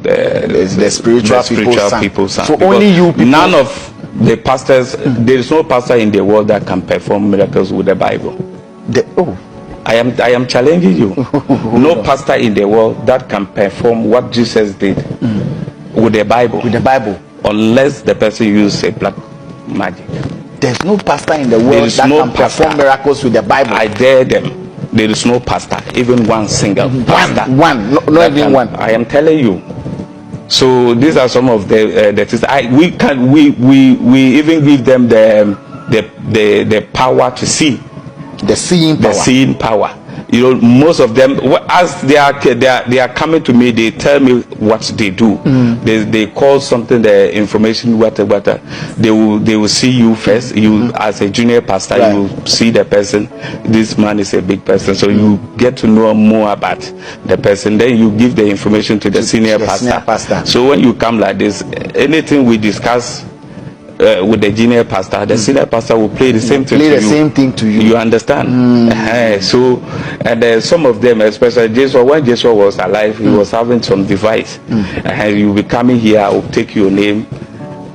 the spiritual people's son. So only you people. None of the pastors, there is no pastor in the world that can perform miracles with the Bible. I am challenging you. No pastor in the world that can perform what Jesus did with the Bible. With the Bible. Unless the person uses a black magic. There's no pastor in the world that can perform miracles with the Bible. I dare them. There is no pastor, even one single pastor. One, not even one. I am telling you. So these are some of the things. We even give them the power to see. The seeing power. The seeing power. You know, most of them, as they are coming to me, they tell me what they do. They call something the information whatever. They will see you first. You as a junior pastor, you will see the person. This man is a big person, so you get to know more about the person. Then you give the information to the senior pastor. So when you come like this, anything we discuss with the junior pastor, the senior pastor will play the same thing to you. Same thing to you. You understand? So, and some of them, especially Jesus, when Jesus was alive, he was having some device. And you'll be coming here, I will take your name,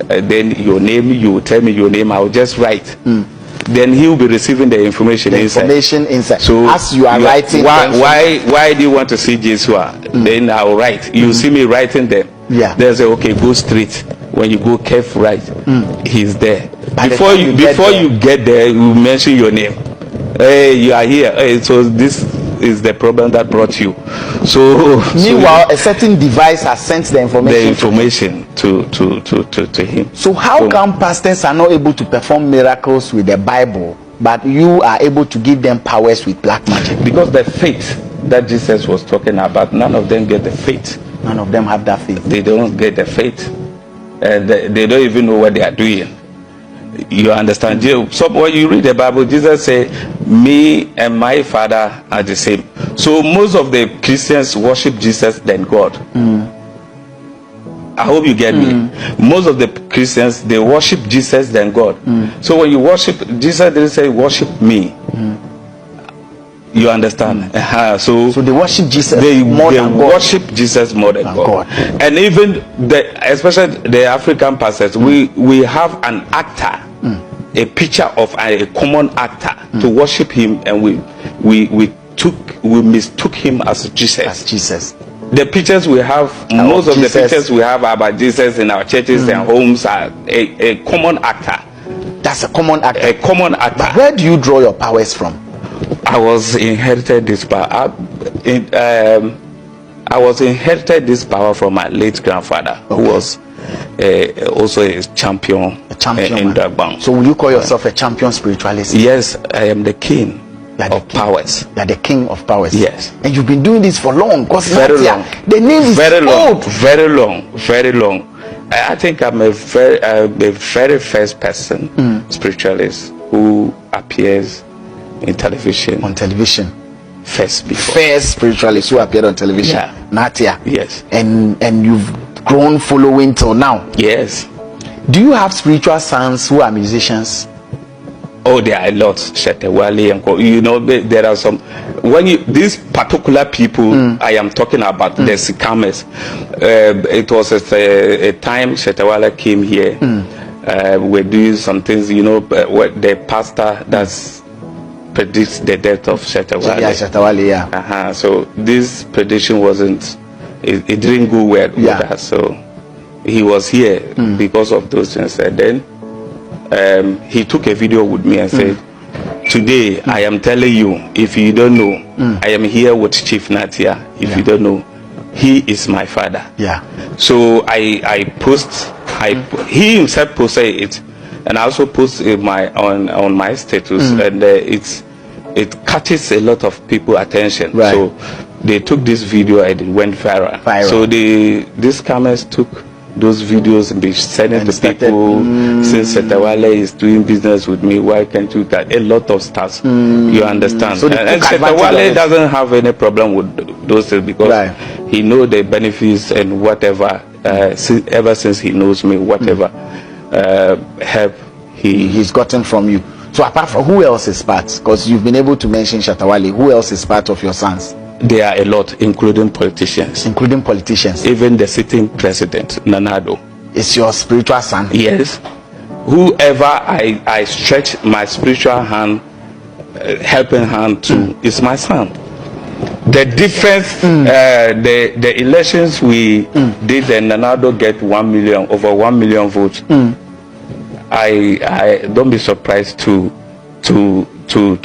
then your name, you will tell me your name, I will just write. Then he will be receiving the information inside. So as you are writing, why do you want to see Jesus? Then I will write. You see me writing them. They say, okay, go straight. When you go careful right, he's there. Before you get there, you mention your name. Hey, you are here. Hey, so this is the problem that brought you. So meanwhile, a certain device has sent the information. To him. So how come pastors are not able to perform miracles with the Bible, but you are able to give them powers with black magic? Because the faith that Jesus was talking about, none of them get the faith. None of them have that faith. They don't get the faith. They don't even know what they are doing. You understand? So when you read the Bible, Jesus said, me and my Father are the same. So most of the Christians worship Jesus than God. I hope you get me. Most of the Christians, they worship Jesus than God. So when you worship Jesus, they say worship me. You understand? So they worship Jesus more than God. Worship Jesus more than God. And even especially the African pastors, we have an actor, a picture of a common actor to worship him, and we mistook him as Jesus. The pictures we have, most of the pictures we have about Jesus in our churches and homes are a common actor. That's a common actor. A common actor. But where do you draw your powers from? I was inherited this power. I was inherited this power from my late grandfather, who was also a champion in Dagbang. So will you call yourself a champion spiritualist? Yes, I am the king of powers. You are the king of powers. Yes. And you've been doing this for long. Very long. The name is old. Very long. I think I'm a very first person, spiritualist, who appears in television. On television. First spiritualist who appeared on television. Natia. Yes. And you've grown following till now. Yes. Do you have spiritual sons who are musicians? Oh, there are lots. Shetewale and you know, there are some. When these particular people I am talking about, the Sikames, it was a time Shetewale came here. We're doing some things, you know, the pastor that's predicts the death of Shetewale. Yeah, Shetewale, yeah. So this prediction wasn't, it didn't go well with us. So he was here because of those things. And then he took a video with me and said, today I am telling you, if you don't know, I am here with Chief Natia. If you don't know, he is my father. Yeah. So I post, he himself posted it, and I also post it on my status, and it catches a lot of people attention. Right. So they took this video and it went viral. So these cameras took those videos and be sending to people. Since Shetewale is doing business with me, why can't you get a lot of stars? You understand? So and Shetewale doesn't have any problem with those things because he knows the benefits and whatever. Ever since he knows me, whatever help he's gotten from you. So apart from, who else is part? Because you've been able to mention Shetewale. Who else is part of your sons? There are a lot, including politicians. Including politicians. Even the sitting president, Nanado. Is your spiritual son? Yes. Whoever I stretch my spiritual hand, helping hand to, is my son. The difference, the elections we did, and Nanado get 1 million, over 1 million votes. I don't be surprised to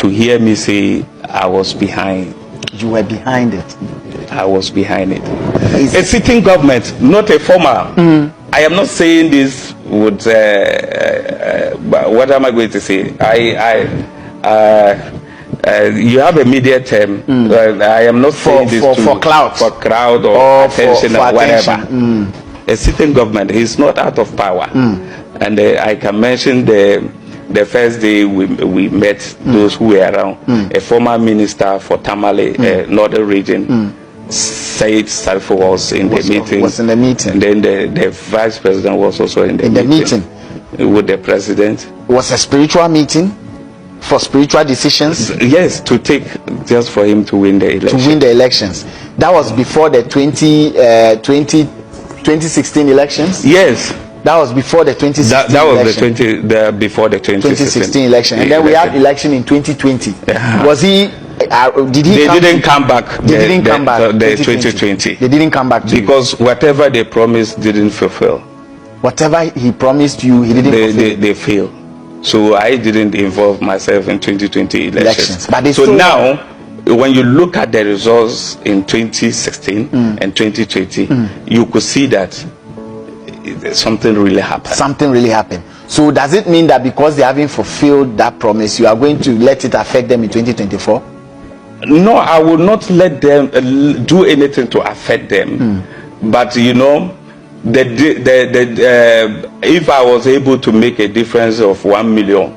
hear me say I was behind. You were behind it. I was behind it. A sitting government, not a former. I am not saying this with what am I going to say? You have a media term. I am not saying this for crowd or attention or whatever. A sitting government is not out of power, and I can mention the first day we met those who were around. A former minister for Tamale, northern region. Said Salfo was in the meeting. Was in the meeting. And then the vice president was also in the meeting with the president. Was a spiritual meeting for spiritual decisions? Yes, to take just for him to win the election. To win the elections. That was before the 2016 elections? Yes. That was before the 2016 that was election. before the 2016 election. And then we had election in 2020. Was he... They didn't come back. They didn't come back. The 2020. They didn't come back because whatever they promised didn't fulfill. Whatever he promised you, he didn't fulfill. They failed. So I didn't involve myself in 2020 elections. But so now, when you look at the results in 2016 and 2020, you could see that something really happened. Something really happened. So does it mean that because they haven't fulfilled that promise, you are going to let it affect them in 2024? No, I will not let them do anything to affect them. But you know, if I was able to make a difference of 1 million,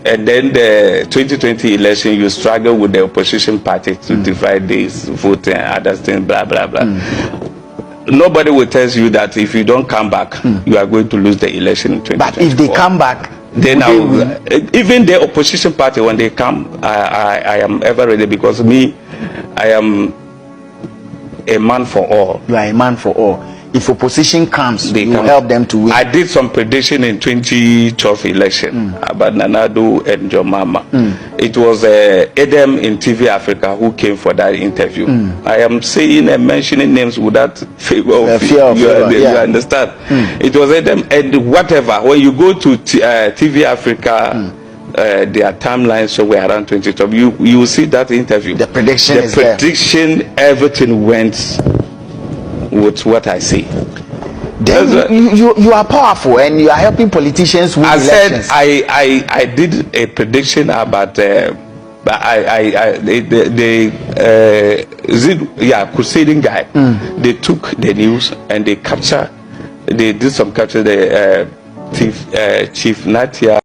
and then the 2020 election, you struggle with the opposition party to divide this vote and other things, blah blah blah. Nobody will tell you that if you don't come back, you are going to lose the election in 2024. But if they come back, then even the opposition party, when they come, I am ever ready, because me, I am a man for all. You are a man for all. If opposition comes, you help them to win. I did some prediction in 2012 election about Nanado and Jomama. It was Adam in TV Africa who came for that interview. I am saying and mentioning names without fear. You understand? It was Adam and whatever. When you go to TV Africa, their timeline somewhere around 2012, you will see that interview. The prediction is there. Everything went with what I say. Then you are powerful and you are helping politicians win elections. I did a prediction about crusading guy. They took the news and they did some capture the chief Natia.